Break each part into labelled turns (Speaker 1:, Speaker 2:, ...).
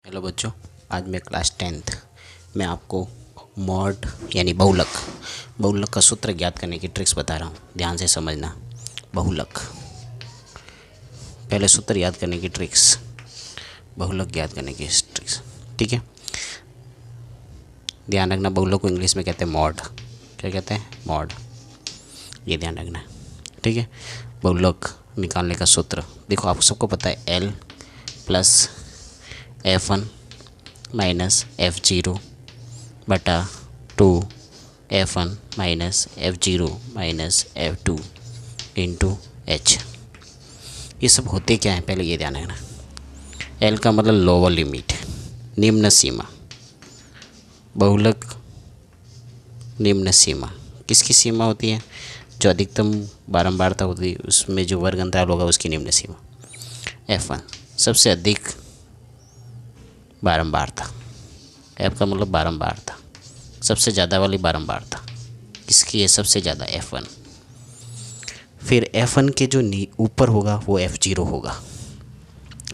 Speaker 1: Hello बच्चों, आज मैं क्लास 10th में आपको मॉड यानी बहुलक का सूत्र ज्ञात करने की ट्रिक्स बता रहा हूँ। ध्यान से समझना। बहुलक, पहले सूत्र याद करने की ट्रिक्स, बहुलक ज्ञात करने की ट्रिक्स। ठीक है, ध्यान रखना। बहुलक को इंग्लिश में कहते हैं मॉड। क्या कहते हैं? मॉड। ये ध्यान रखना है। ठीक है, बहुलक निकालने का सूत्र देखो, आप सबको पता है L plus F1 minus F0 बटा 2 F1 minus F0 minus F2 into H। ये सब होते क्या हैं, पहले ये ध्यान रखना। L का मतलब लोअर लिमिट, निम्न सीमा। बहुलक निम्न सीमा किसकी सीमा होती है? जो अधिकतम बारंबारता होती है उसमें जो वर्ग अंतराल होगा उसकी निम्न सीमा। F1 सबसे अधिक बारंबारता, F का मतलब बारंबारता, सबसे ज़्यादा वाली बारंबारता किसकी है? सबसे ज़्यादा F1। फिर F1 के जो ऊपर होगा वो F0 होगा,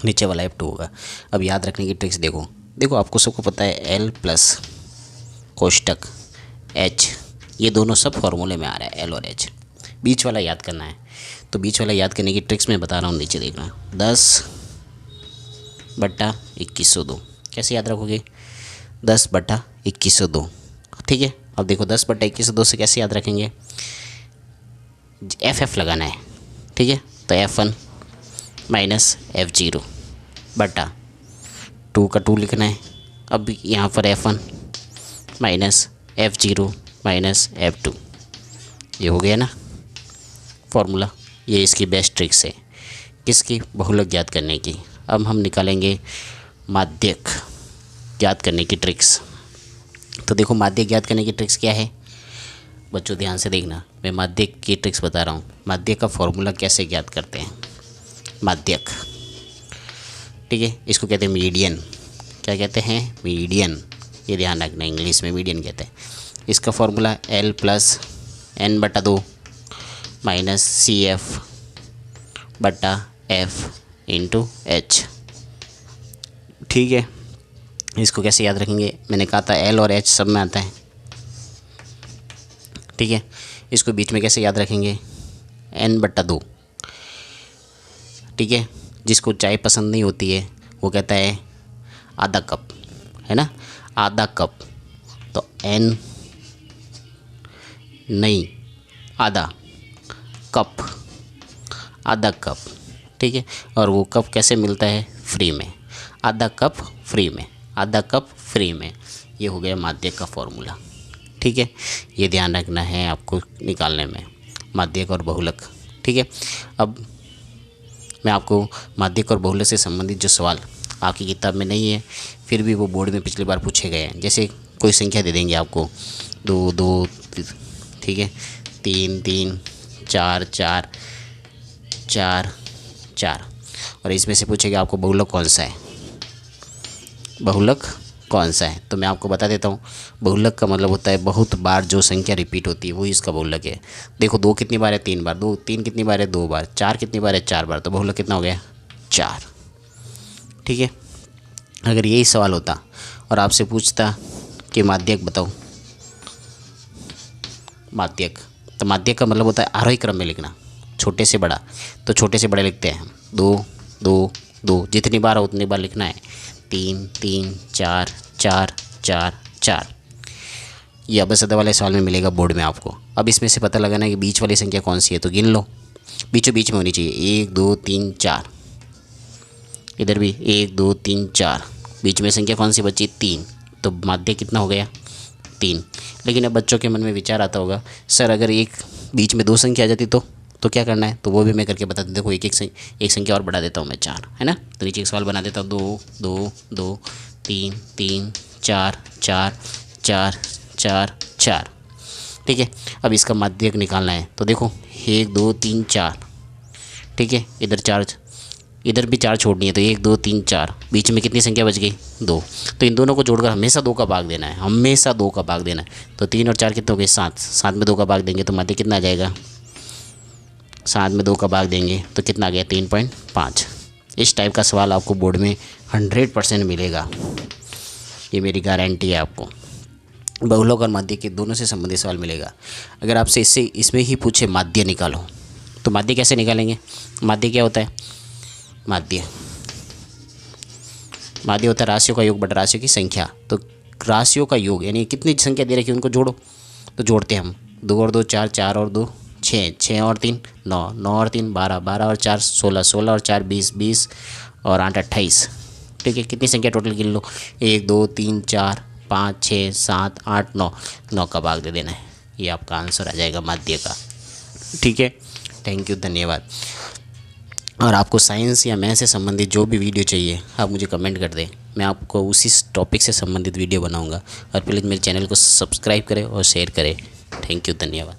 Speaker 1: नीचे वाला F2 होगा। अब याद रखने की ट्रिक्स देखो आपको सबको पता है L प्लस कोष्टक H, ये दोनों सब फॉर्मूले में आ रहा है, L और H। बीच वाला याद करना है, तो बीच वाला याद करने की ट्रिक्स मैं बता रहा हूँ, नीचे देखना। 10/2102 कैसे याद रखोगे? 10/2102। ठीक है, अब देखो 10/2102 से कैसे याद रखेंगे? FF लगाना है। ठीक है, तो F1 माइनस F0 बटा 2 का 2 लिखना है। अब यहाँ पर F1 minus F0 minus F2, ये हो गया ना फॉर्मूला। ये इसकी बेस्ट ट्रिक्स है, किसकी? बहुलक ज्ञात करने की। अब हम निकालेंगे माध्यक ज्ञात करने की ट्रिक्स। तो देखो माध्यक ज्ञात करने की ट्रिक्स क्या है बच्चों, ध्यान से देखना। मैं माध्यक की ट्रिक्स बता रहा हूँ। माध्यक का फॉर्मूला कैसे ज्ञात करते हैं? माध्यक, ठीक है, इसको कहते हैं मीडियन। क्या कहते हैं? मीडियन। ये ध्यान रखना, इंग्लिश में मीडियन कहते हैं। इसका formula L plus N/2 minus CF बटा F इंटू H। ठीक है, इसको कैसे याद रखेंगे? मैंने कहा था L और H सब में आता है। ठीक है, इसको बीच में कैसे याद रखेंगे? N/2। ठीक है, जिसको चाय पसंद नहीं होती है वो कहता है आधा कप, है ना, आधा कप। तो N नहीं, आधा कप, आधा कप। ठीक है, और वो कप कैसे मिलता है? फ्री में। आधा कप फ्री में, आधा कप फ्री में। ये हो गया माध्यक का फॉर्मूला। ठीक है, ये ध्यान रखना है आपको निकालने में, माध्यक और बहुलक। ठीक है, अब मैं आपको माध्यक और बहुलक से संबंधित जो सवाल आपकी किताब में नहीं है फिर भी वो बोर्ड में पिछली बार पूछे गए हैं, जैसे कोई संख्या दे देंगे आपको 2 2, ठीक है, 3 3, 4 4, 4 4, और इसमें से पूछेगा आपको बहुलक कौन सा है? बहुलक कौन सा है? तो मैं आपको बता देता हूँ। बहुलक का मतलब होता है बहुत बार जो संख्या रिपीट होती है वो इसका बहुलक है। देखो 2 कितनी बार है? 3 बार। 3 कितनी बार है? 2 बार। 4 कितनी बार है? 4 बार। तो बहुलक कितना हो गया? 4। ठीक है, अगर यही सवाल होता और आपसे पूछता कि माध्यक बताओ, माध्यक, तो माध्यक का मतलब होता है आरोही क्रम में लिखना, छोटे से बड़ा। तो छोटे से बड़े लिखते हैं 2 2 2, जितनी बार हो उतनी बार लिखना है। 3 3, 4 4 4 4। ये अबसदा वाले सवाल में मिलेगा बोर्ड में आपको। अब इसमें से पता लगाना है कि बीच वाली संख्या कौन सी है, तो गिन लो, बीचों बीच में होनी चाहिए। 1 2 3 4, इधर भी 1 2 3 4, बीच में संख्या कौन सी बची? 3। तो माध्यक कितना हो गया? 3। लेकिन अब बच्चों के मन में विचार आता होगा, सर अगर एक बीच में 2 संख्या आ जाती तो क्या करना है? तो वो भी मैं करके बता दूँ। देखो एक संख्या और बढ़ा देता हूँ मैं, 4, है ना। तो नीचे एक सवाल बना देता हूँ, 2 2 2 3 3 4 4 4 4 4। ठीक है, अब इसका माध्यक निकालना है। तो देखो 1 2 3 4, ठीक है, इधर 4, इधर भी 4 छोड़नी है। तो 1 2 3 4, बीच में कितनी संख्या बच गई? 2। तो इन दोनों को जोड़कर हमेशा 2 का भाग देना है, हमेशा 2 का भाग देना है। तो 3 और 4 कितने हो गए? 7। 7 में 2 का भाग देंगे तो माध्यक कितना आ जाएगा? 7 में 2 का भाग देंगे तो कितना आ गया? 3.5। इस टाइप का सवाल आपको बोर्ड में 100% मिलेगा, ये मेरी गारंटी है आपको। बहुलक और माध्य के दोनों से संबंधित सवाल मिलेगा। अगर आपसे इसमें ही पूछे माध्य निकालो, तो माध्य कैसे निकालेंगे? माध्य क्या होता है? माध्य होता है राशियों का योग बटा राशियों की संख्या। तो राशियों का योग यानी कितनी संख्या दे रखी है उनको जोड़ो, तो जोड़ते हैं हम। 2 और 2 4, 4 और 2 6, 6 और 3 9, 9 और 3 12, 12 और 4 16, 16 और 4 20, 20 और 8 28। ठीक है, कितनी संख्या टोटल गिन लो? 1 2 3 4 5 6 7 8 9, 9 का भाग दे देना है, ये आपका आंसर आ जाएगा माध्य का। ठीक है, थैंक यू, धन्यवाद। और आपको साइंस या मैथ से संबंधित जो भी वीडियो चाहिए आप मुझे कमेंट कर दें, मैं आपको उसी टॉपिक से संबंधित वीडियो बनाऊंगा। और प्लीज़ मेरे चैनल को सब्सक्राइब करें और शेयर करें। थैंक यू, धन्यवाद।